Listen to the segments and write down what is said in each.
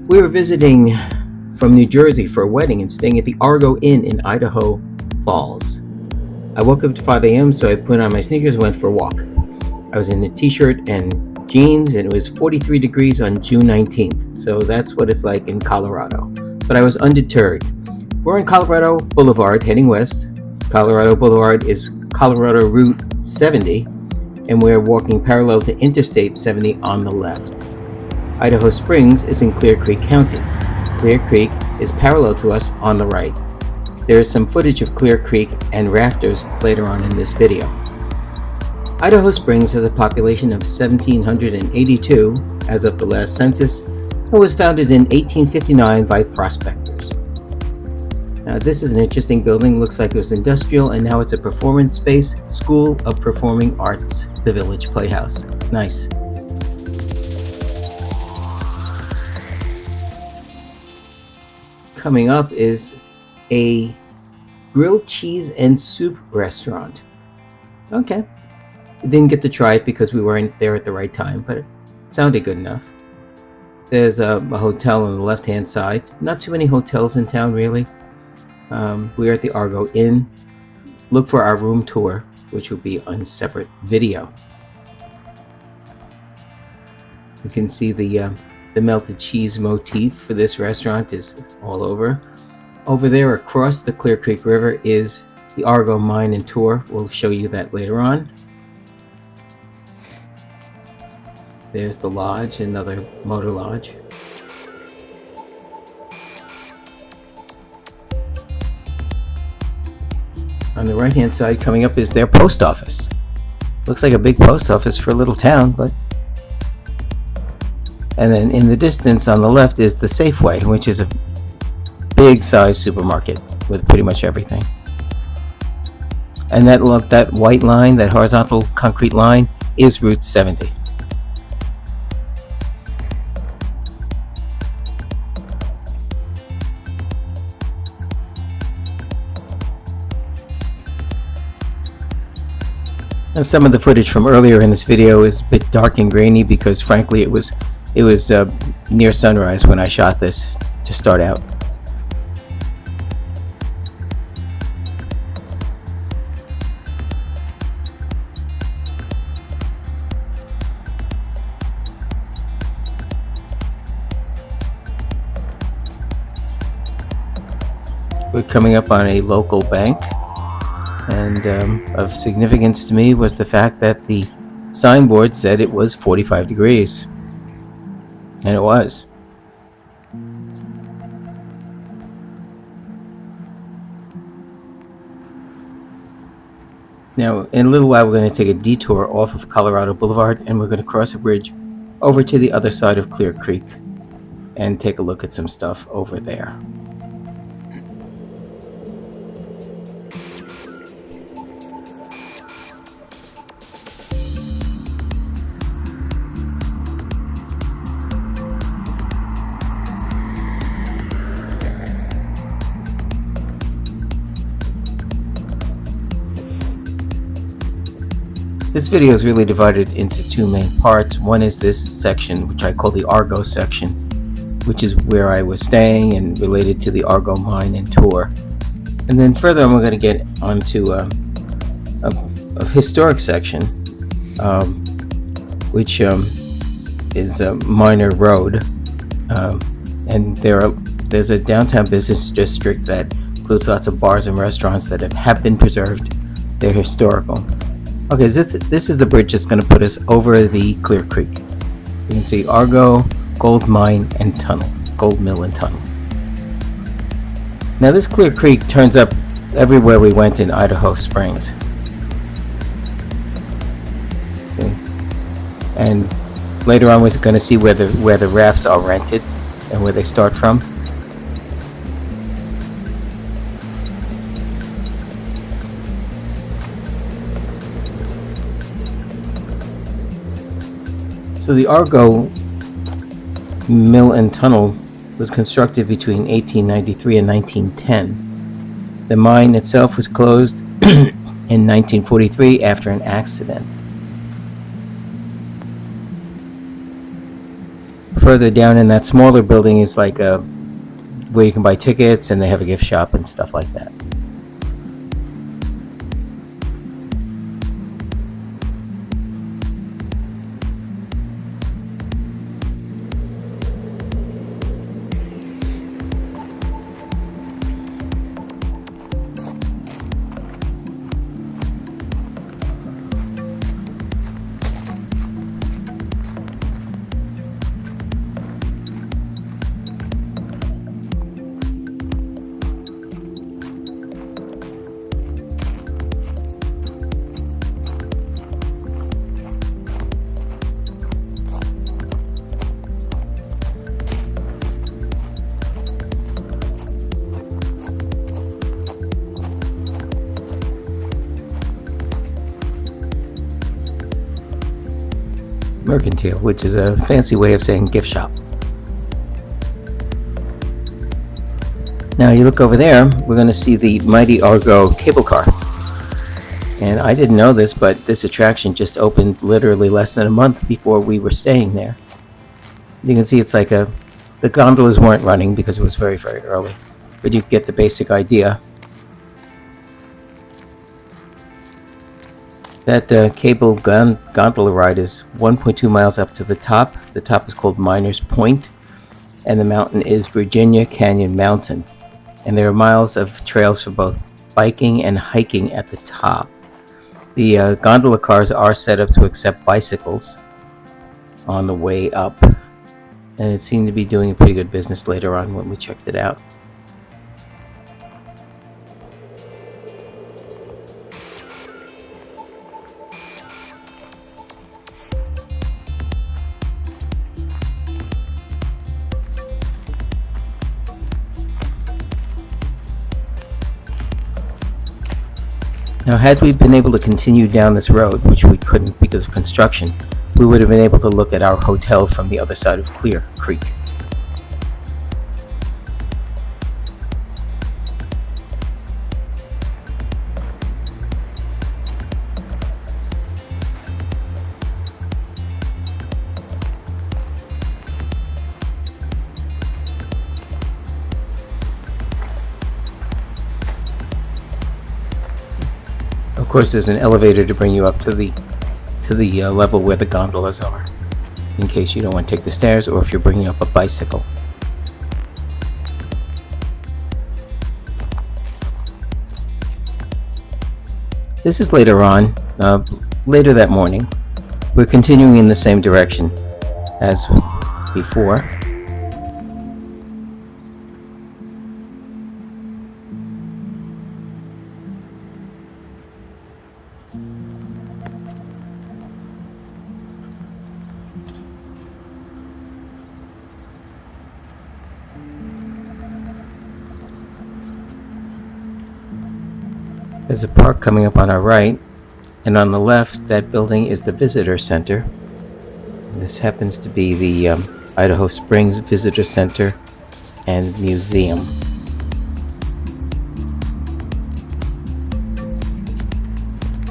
We were visiting from New Jersey for a wedding and staying at the Argo Inn in Idaho Falls. I woke up at 5 a.m., so I put on my sneakers and went for a walk. I was in a t-shirt and jeans, and it was 43 degrees on June 19th, so that's what it's like in Colorado. But I was undeterred. We're on Colorado Boulevard heading west. Colorado Boulevard is Colorado Route 70, and we're walking parallel to Interstate 70 on the left. Idaho Springs is in Clear Creek County. Clear Creek is parallel to us on the right. There is some footage of Clear Creek and rafters later on in this video. Idaho Springs has a population of 1,782 as of the last census and was founded in 1859 by prospectors. Now, this is an interesting building. Looks like it was industrial, and now it's a performance space, School of Performing Arts, the Village Playhouse. Nice. Coming up is a grilled cheese and soup restaurant. Okay. We didn't get to try it because we weren't there at the right time, but it sounded good enough. There's a hotel on the left-hand side. Not too many hotels in town, really. We are at the Argo Inn. Look for our room tour, which will be on a separate video. You can see the melted cheese motif for this restaurant is all over. Over there across the Clear Creek River is the Argo Mine and Tour. We'll show you that later on. There's the lodge, another motor lodge. On the right hand side coming up is their post office. Looks like a big post office for a little town, but... And then in the distance on the left is the Safeway, which is a big size supermarket with pretty much everything. And that white line, that horizontal concrete line, is Route 70. Now, some of the footage from earlier in this video is a bit dark and grainy because, frankly, it was near sunrise when I shot this to start out. We're coming up on a local bank, and of significance to me was the fact that the signboard said it was 45 degrees. And it was. Now, in a little while, we're going to take a detour off of Colorado Boulevard, and we're going to cross a bridge over to the other side of Clear Creek and take a look at some stuff over there. This video is really divided into two main parts. One is this section, which I call the Argo section, which is where I was staying and related to the Argo Mine and Tour. And then further, I'm going to get onto a historic section, which is a minor road. And there's a downtown business district that includes lots of bars and restaurants that have been preserved. They're historical. Okay, this is the bridge that's going to put us over the Clear Creek. You can see Argo, Gold Mine, and Tunnel. Gold Mill and Tunnel. Now this Clear Creek turns up everywhere we went in Idaho Springs. Okay. And later on we're going to see where the rafts are rented and where they start from. So the Argo Mill and Tunnel was constructed between 1893 and 1910. The mine itself was closed in 1943 after an accident. Further down in that smaller building is like where you can buy tickets, and they have a gift shop and stuff like that. Mercantile, which is a fancy way of saying gift shop. Now you look over there, we're going to see the Mighty Argo cable car. And I didn't know this, but this attraction just opened literally less than a month before we were staying there. You can see it's like the gondolas weren't running because it was very, very early, but you get the basic idea. That cable gondola ride is 1.2 miles up to the top. The top is called Miners Point, and the mountain is Virginia Canyon Mountain. And there are miles of trails for both biking and hiking at the top. The gondola cars are set up to accept bicycles on the way up, and it seemed to be doing a pretty good business later on when we checked it out. Now, had we been able to continue down this road, which we couldn't because of construction, we would have been able to look at our hotel from the other side of Clear Creek. Of course, there's an elevator to bring you up to the level where the gondolas are, in case you don't want to take the stairs or if you're bringing up a bicycle. This is later on, later that morning. We're continuing in the same direction as before. There's a park coming up on our right, and on the left, that building is the Visitor Center. This happens to be the Idaho Springs Visitor Center and Museum.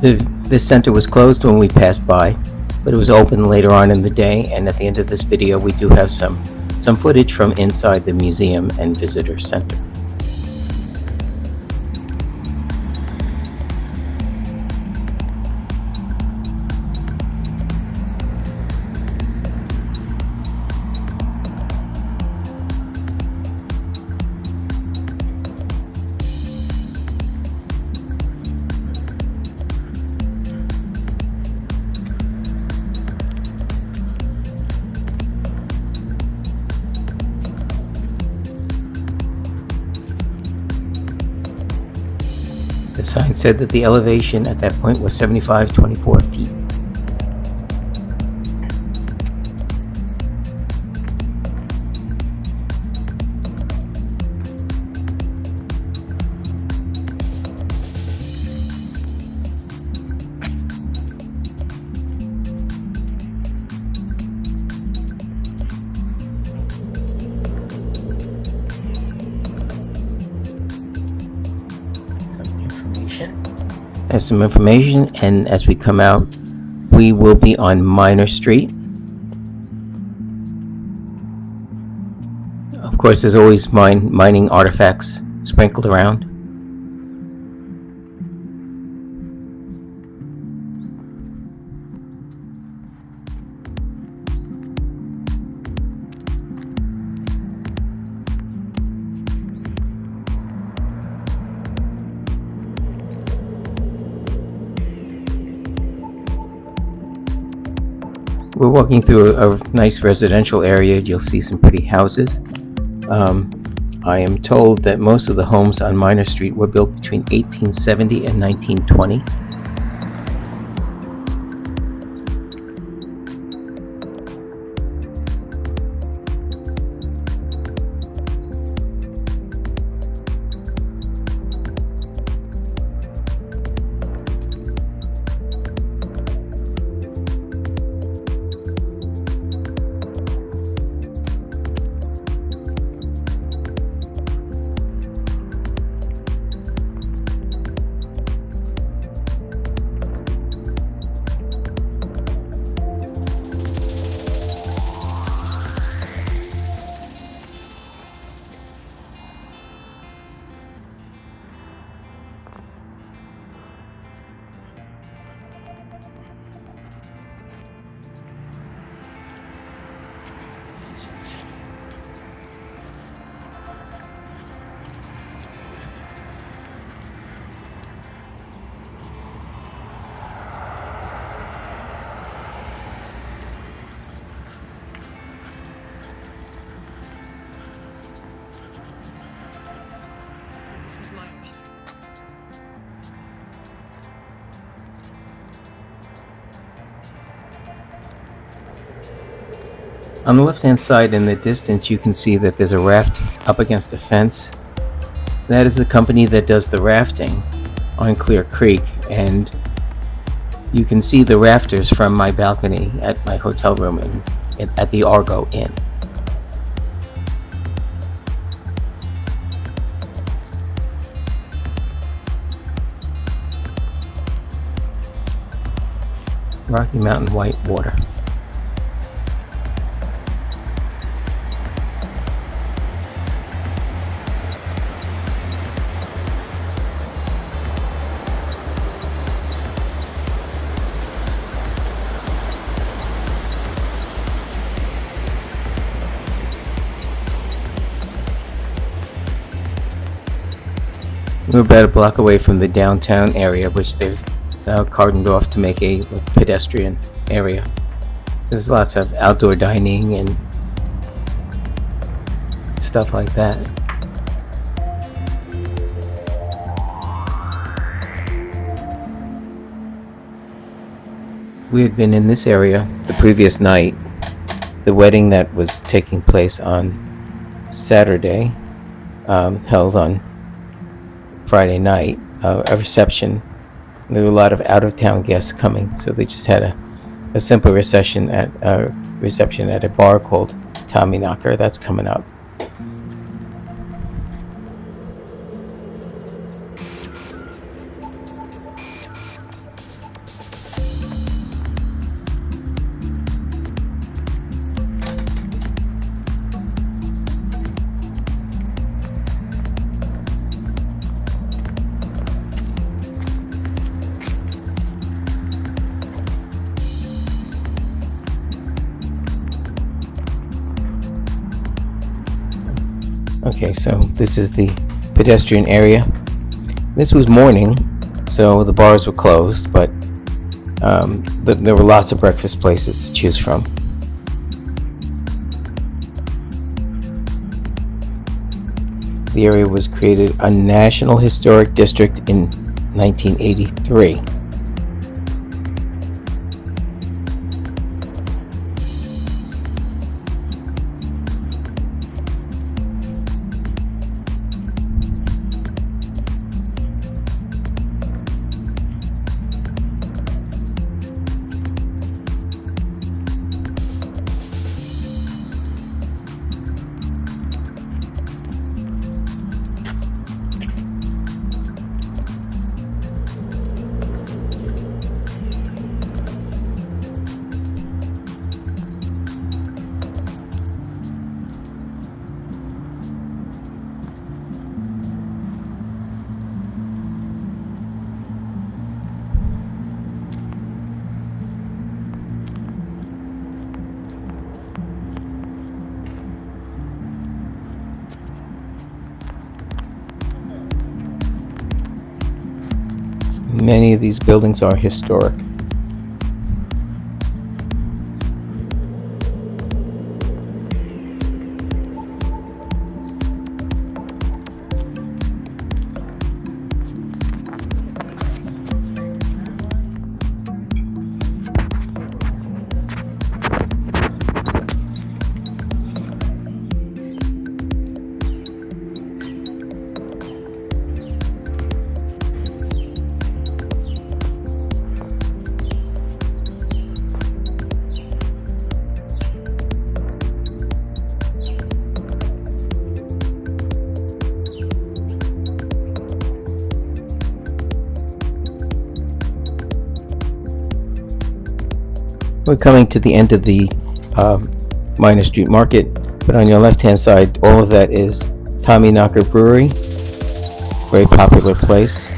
This center was closed when we passed by, but it was open later on in the day, and at the end of this video we do have some footage from inside the museum and visitor center. The sign said that the elevation at that point was 75.24 feet. There's some information, and as we come out, we will be on Minor Street. course, there's always mining artifacts sprinkled around. We're walking through a nice residential area. You'll see some pretty houses. I am told that most of the homes on Minor Street were built between 1870 and 1920. On the left-hand side in the distance, you can see that there's a raft up against a fence. That is the company that does the rafting on Clear Creek, and you can see the rafters from my balcony at my hotel room at the Argo Inn. Rocky Mountain Whitewater. We're about a block away from the downtown area, which they've now cordoned off to make a pedestrian area. There's lots of outdoor dining and stuff like that. We had been in this area the previous night. The wedding that was taking place on Saturday held on Friday night, a reception. There were a lot of out-of-town guests coming, so they just had a simple reception at a bar called Tommy Knocker. That's coming up. Okay, so this is the pedestrian area. This was morning, so the bars were closed, but there were lots of breakfast places to choose from. The area was created a National Historic District in 1983. Many of these buildings are historic. We're coming to the end of the Minor Street Market, but on your left-hand side, all of that is Tommy Knocker Brewery, very popular place.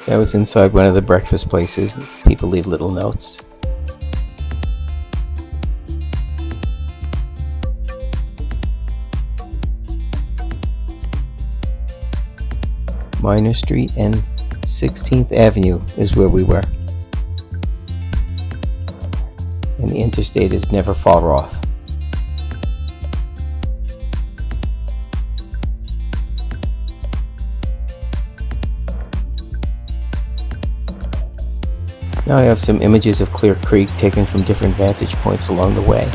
That was inside one of the breakfast places. People leave little notes. Minor Street and 16th Avenue is where we were. And the interstate is never far off. Now I have some images of Clear Creek taken from different vantage points along the way.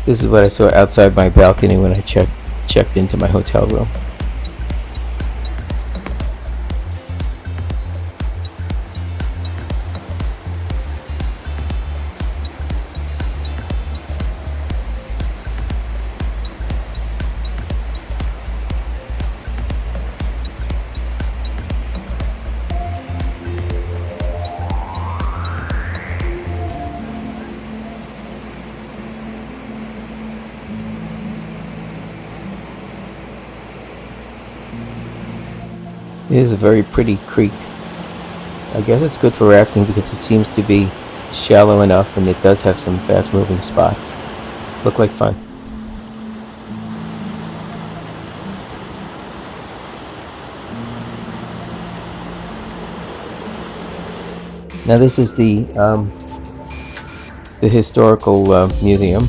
This is what I saw outside my balcony when I checked into my hotel room. It is a very pretty creek. I guess it's good for rafting because it seems to be shallow enough and it does have some fast moving spots. Look like fun. Now this is the historical museum.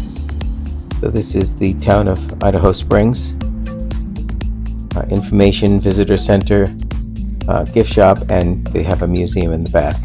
So this is the town of Idaho Springs. Information visitor center, gift shop, and they have a museum in the back.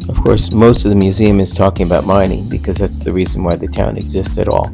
Of course, most of the museum is talking about mining because that's the reason why the town exists at all.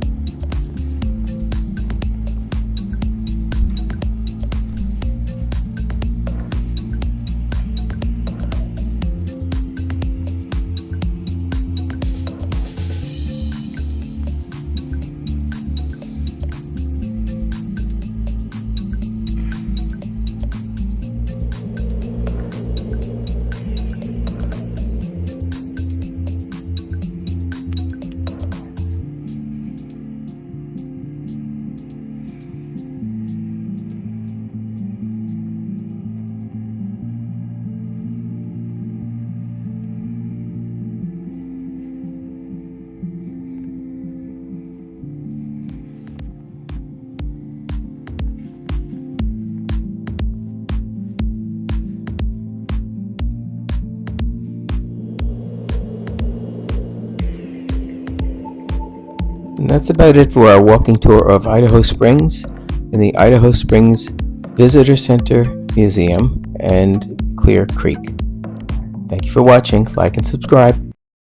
And that's about it for our walking tour of Idaho Springs and the Idaho Springs Visitor Center Museum and Clear Creek. Thank you for watching. Like and subscribe.